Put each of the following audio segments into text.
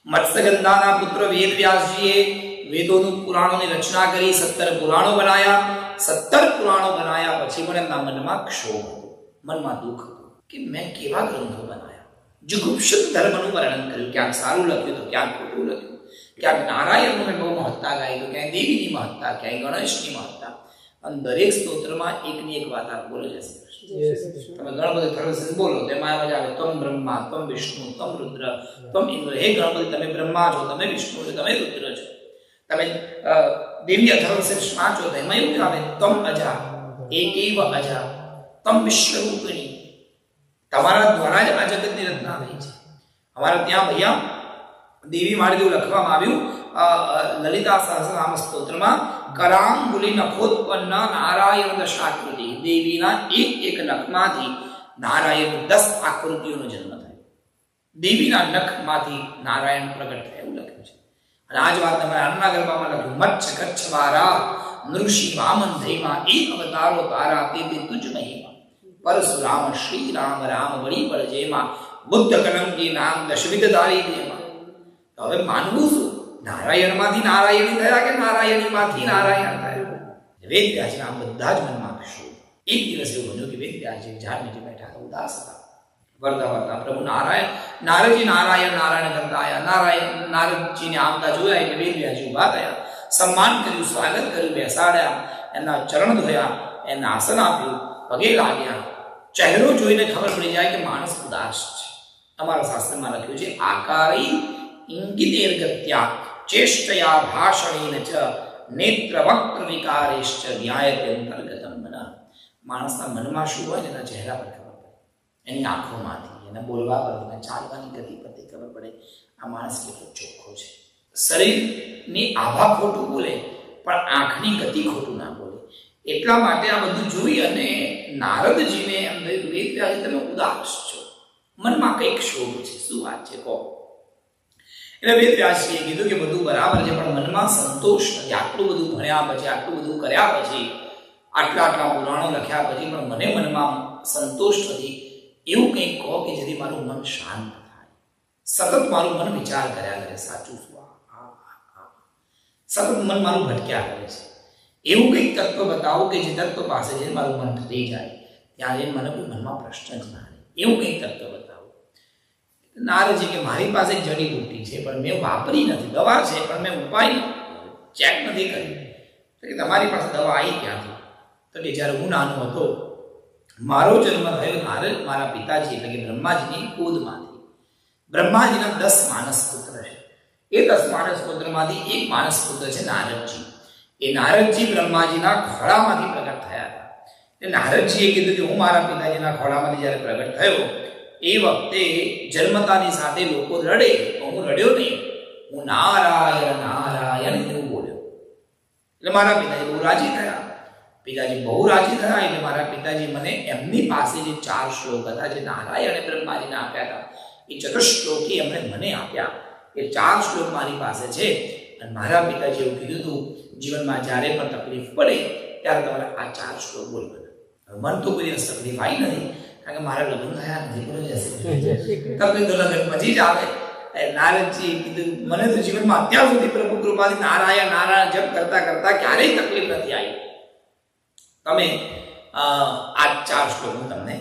મત્સ્યગંધાના પુત્ર વેદવ્યાસજીએ વેદોનું પુરાણોની રચના કરી, 17 પુરાણો બનાયા. 17 પુરાણો બનાયા પછી પણ એમના મનમાં ક્ષોભ હતો, મનમાં દુઃખ હતું કે મેં કેવા ગ્રંથો બનાયા. જુગુપ્સત ધર્મનું વર્ણન કર્યું, ક્યાંક સારું લખ્યું તો ક્યાંક ખોટું લખ્યું, ક્યાંક નારાયણનું મેં બહુ મહત્તા ગાઈ, તો ક્યાંય દેવીની મહત્તા, ક્યાંય ગણેશની મહત્તા. અને દરેક સ્તોત્રમાં એકની એક વાત આપ બોલો જશે. તમે ગણપતિ થરવસે બોલો તેમાં એમ જ આવે તમ બ્રહ્મા, તમ વિષ્ણુ, તમ રુદ્ર, તમ ઇન્દ્ર. હે ગણપતિ, તમે બ્રહ્મા છો, તમે વિષ્ણુ છો, તમે રુદ્ર છો. તમે દેવી અથર્વશીર્ષમાં છો, તેમાં એવું આવે તમ અજા, એકેવ અજા, તમ વિશ્વરૂપિણી. તમારા દ્વારા જ આ જગતની રચના થઈ છે. અમારા ત્યાં ભૈયા દેવી માટે જેવું લખવામાં આવ્યું લલિતા સહસ્રનામ સ્તોત્રમાં, કરાંગુલી નખોત્પન્ન નારાયણ દશાકૃતિ. દેવીના એક નખમાંથી નારાયણ 10 આકૃતિઓનો જન્મ થયો. દેવીના નખમાંથી નારાયણ પ્રગટ થયા એવું લખ્યું છે. અને આ જ વાત તમારે આનના ગરબામાં લખ્યું, મચ્છ કચ્છ વારા નૃષિ વામન ધૈમાં એક અવતારો તારા તે તુજ મહિમા. પરશુરામ શ્રી રામ રામ વળી પર જેમાં બુદ્ધ કલંકી નામ દશવિધ ધારી દેમાં. હવે માનવું શું? નારાયણમાંથી નારાયણી થયા કે નારાયણીમાંથી નારાયણ થયા? વેદવ્યાસજીના આ બધા જ મનમાં ક્ષોભ. એક દિવસ એવું બન્યું કે વેદવ્યાસજી ઝાડ નીચે બેઠા હતા, ઉદાસ હતા. વર્તા વર્તા પ્રભુ નારદજી નારાયણ નારાયણ કરતા આયા. નારદજીને આવતા જોયા એટલે વેદવ્યાસજી ઊભા થયા, સન્માન કર્યું, સ્વાગત કર્યું, બેસાડ્યા, એમના ચરણ ધોયા, એમને આસન આપ્યું, પગે લાગ્યા. ચહેરો જોઈને ખબર પડી જાય કે માણસ ઉદાસ છે. અમારા શાસ્ત્રમાં લખ્યું છે, આકારી ઇંગિતેર્ગત્યા ચેષ્ટયા ભાષણેન ચ નેત્ર વક્ર વિકારેશ્ચ ન્યાયતે અંતર્ગતમ મનઃ. માણસના મનમાં શું હોય એના ચહેરા પર ખબર પડે, એની આંખોમાંથી, એના બોલવા પર, એના ચાલવાની ગતિ પરથી ખબર પડે આ માણસ કેટલો ચોખ્ખો છે. શરીરની આભા ખોટું બોલે પણ આંખની ગતિ ખોટું ના બોલે. એટલા માટે આ બધું જોઈ અને નારદજીને એમ થયું, વેદવ્યાસજી તમે ઉદાસ છો, મનમાં કંઈક શોભ છે, શું વાત છે કહો. એટલે વેદવ્યાસજીએ કીધું કે બધું બરાબર છે પણ મનમાં સંતોષ નથી. આટલું બધું ભણ્યા પછી, આટલું બધું કર્યા પછી, આટલા પુરાણો લખ્યા પછી પણ મને મનમાં સંતોષ નથી. એવું કંઈક કહો કે જેથી મારું મન શાંત થાય. સતત મારું મન વિચાર કર્યા કરે, સાચું શું, સતત મન મારું ભટક્યા કરે છે. એવું કંઈક તત્વ બતાવો કે જે તત્વ પાસે જઈને મારું મન ઠરી જાય, ત્યાં જઈને મને કોઈ મનમાં પ્રશ્ન જ ના રહે. એવું કંઈક તત્વ બતાવો. નારદજી કે મારી પાસે જડીબુટ્ટી છે પણ મેં વાપરી નથી, દવા છે પણ મેં ઉપાય ચેક નથી કર્યું. તો કે તમારી પાસે દવા આવી ક્યાંથી? તો કે જ્યારે હું નાનો હતો, મારો જન્મ થયો નારદ મારા પિતાજી એટલે કે બ્રહ્માજીની ગોદમાંથી. બ્રહ્માજીના 10 માનસ પુત્ર છે. એ 10 માનસ પુત્રમાંથી એક માનસ પુત્ર છે નારદજી. એ નારદજી બ્રહ્માજીના ખોળામાંથી પ્રગટ થયા હતા. એટલે નારદજીએ કીધું કે હું મારા પિતાજીના ખોળામાંથી જ્યારે પ્રગટ થયો એ વખતે જન્મતાની સાથે લોકો રડે, હું રડ્યો નહીં, હું નારાયણ નારાયણ એવું બોલ્યો. એટલે મારા પિતાજી બહુ રાજી થયા. પિતાજી બહુ રાજી થયા એટલે મારા પિતાજી મને એમની પાસે જે 4 શ્લોક હતા જે નારાયણે બ્રહ્માજીને આપ્યા હતા, એ ચતુશ્લોકી એમણે મને આપ્યા. એ 4 શ્લોક મારી પાસે છે. અને મારા પિતાજી એવું કીધું હતું, જીવનમાં જ્યારે પણ તકલીફ પડે ત્યારે તમારે આ 4 શ્લોક બોલવાના. મન તો કોઈ દિવસ તકલીફ આવી નથી, કારણ કે મારા લગ્ન થયા નથી. બોલો જશે તકલીફ તો લગ્ન પછી જ આવે. નારદજી કીધું મને તો જીવનમાં અત્યાર સુધી પ્રભુ કૃપાથી નારાયણ નારાયણ જપ કરતા કરતા ક્યારેય તકલીફ નથી આવી. તમે આ 4 શ્લોક હું તમને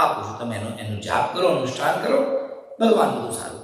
આપું છું, તમે એનો જાપ કરો, અનુષ્ઠાન કરો, ભગવાન બધું સારું